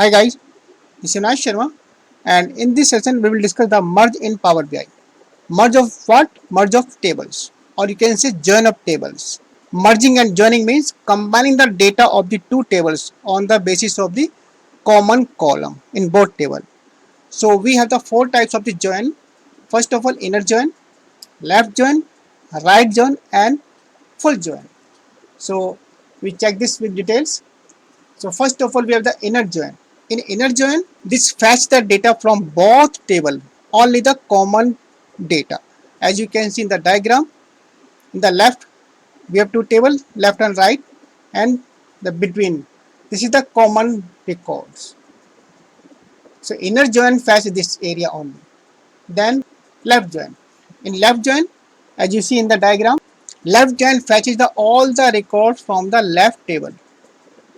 Hi guys, this is Nash Sharma, and in this session we will discuss the merge in Power BI. Merge of what? Merge of tables, or you can say join of tables. Merging and joining means combining the data of the two tables on the basis of the common column in both tables. So we have the four types of the join. First of all, inner join, left join, right join, and full join. So we check this with details. So first of all, we have the inner join. In inner join, this fetch the data from both table, only the common data. As you can see in the diagram, in the left, we have two tables, left and right, and the between. This is the common records. So inner join fetch this area only. Then left join. In left join, as you see in the diagram, left join fetches all the records from the left table,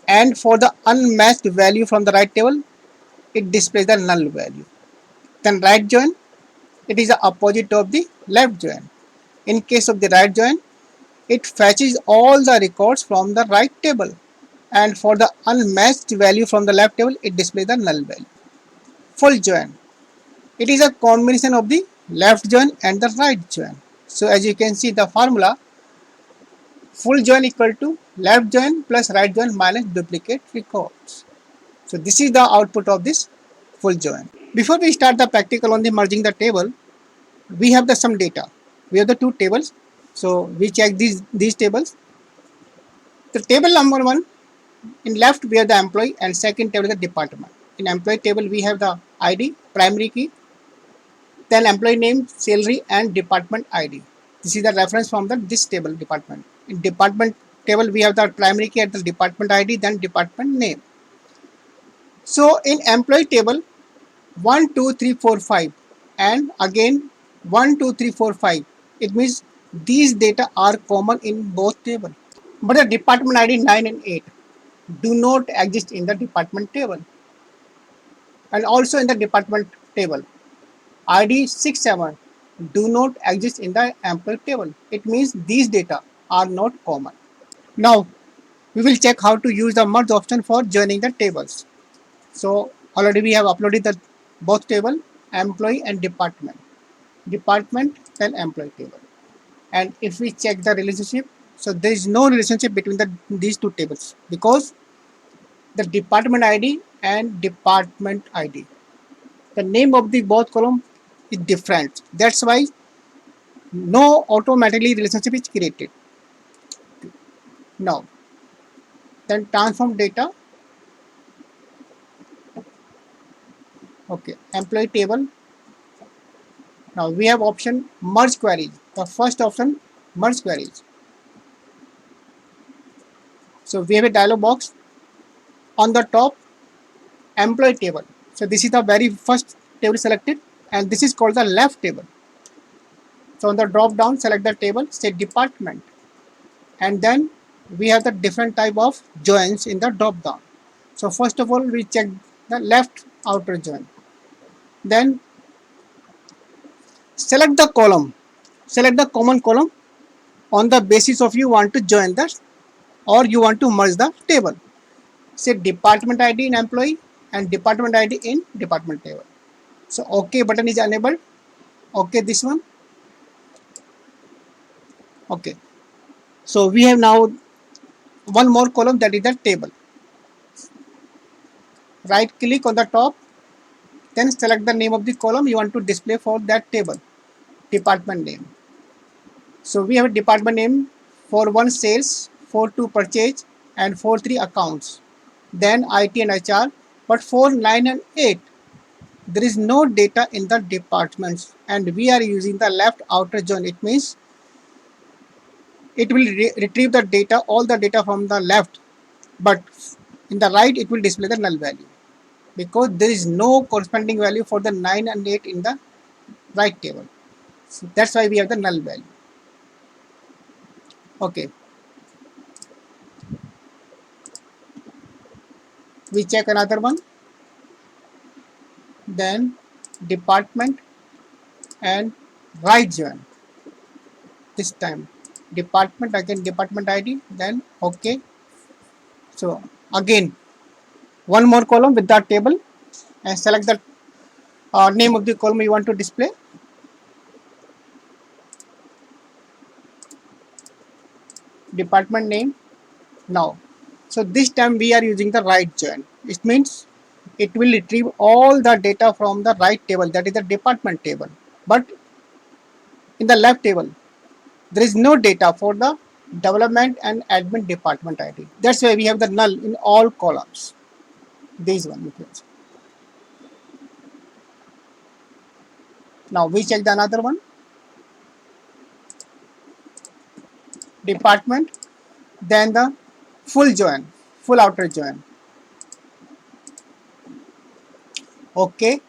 and for the unmatched value from the right table, it displays the null value. Then right join, it is the opposite of the left join. In case of the right join, it fetches all the records from the right table, and for the unmatched value from the left table, it displays the null value. Full join, it is a combination of the left join and the right join. So as you can see the formula, full join equal to left join plus right join minus duplicate records. So this is the output of this full join. Before we start the practical on the merging the table, we have the some data. We have the two tables. So we check these tables. The table number one, in left we have the employee, and second table is the department. In employee table we have the ID, primary key, then employee name, salary, and department ID. This is the reference from the this table department. In department table we have the primary key at the department ID, then department name. So in employee table, 1 2 3 4 5, and again 1 2 3 4 5, it means these data are common in both tables, but the department ID 9 and 8 do not exist in the department table, and also in the department table ID 6 7 do not exist in the employee table. It means these data are not common. Now we will check how to use the merge option for joining the tables. So already we have uploaded the both table, employee and department then employee table. And if we check the relationship, so there is no relationship between these two tables, because the department ID and department ID, the name of the both column is different. That's why no automatically relationship is created. Now then transform data. Okay, employee table. Now we have option merge queries. The first option, merge queries. So we have a dialog box. On the top, employee table. So this is the very first table selected, and this is called the left table. So on the drop down, select the table, say department, and then we have the different type of joins in the drop down. So first of all, we check the left outer join. Then select the column, select the common column on the basis of you want to join that or you want to merge the table. Say department ID in employee and department ID in department table. So OK button is enabled. OK, this one. OK. So we have now one more column, that is the table. Right click on the top, then select the name of the column you want to display for that table. Department name. So we have a department name for 1 sales, for 2 purchase, and for 3 accounts. Then IT and HR. But for 9 and 8, there is no data in the departments, and we are using the left outer join. It means it will retrieve the data, all the data from the left, but in the right it will display the null value, because there is no corresponding value for the 9 and 8 in the right table. So that's why we have the null value. Okay, we check another one. Then department and right join. This time department, again department ID, then OK. So again one more column with that table and select the name of the column you want to display. Department name. Now, so this time we are using the right join. It means it will retrieve all the data from the right table, that is the department table. But in the left table, there is no data for the development and admin department ID. That's why we have the null in all columns. This one you can see. Now we check the another one. Department, then the full join, full outer join. Okay.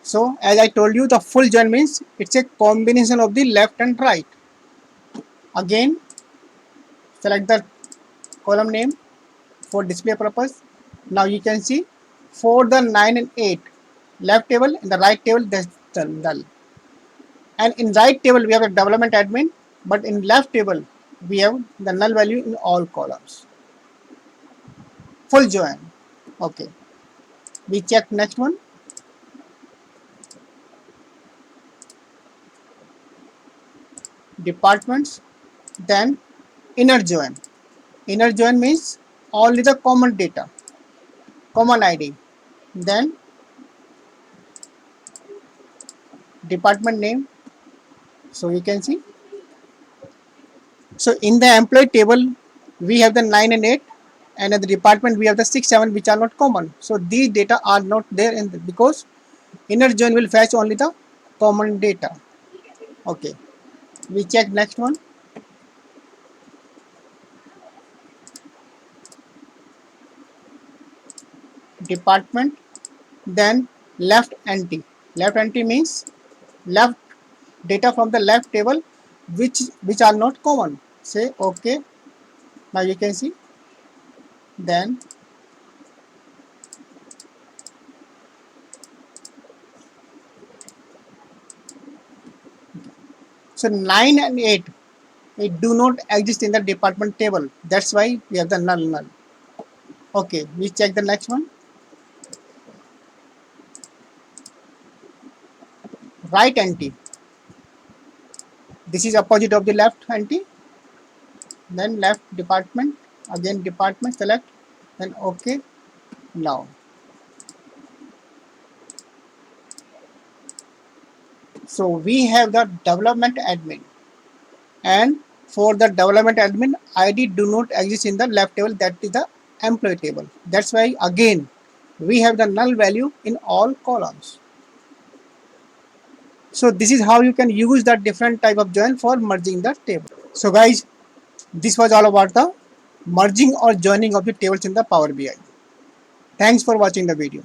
So as I told you, the full join means it's a combination of the left and right. Again, select the column name for display purpose. Now you can see for the 9 and 8, left table, in the right table there's the null. And in right table we have the development admin, but in left table we have the null value in all columns. Full join. Okay. We check next one. Departments, then inner join. Inner join means only the common data, common ID. Then department name. So you can see. So in the employee table, we have the 9 and 8, and at the department we have the 6, 7, which are not common. So these data are not there in because inner join will fetch only the common data. Okay. We check next one. Department, then left anti. Left anti means left data from the left table which are not common. Say okay. Now you can see. Then so 9 and 8, it do not exist in the department table. That's why we have the null. Okay, we check the next one. Right anti. This is opposite of the left anti. Then left department, again department, select, then okay. Now so we have the development admin, and for the development admin ID do not exist in the left table, that is the employee table. That's why again we have the null value in all columns. So this is how you can use that different type of join for merging the table. So guys, this was all about the merging or joining of the tables in the Power BI. Thanks for watching the video.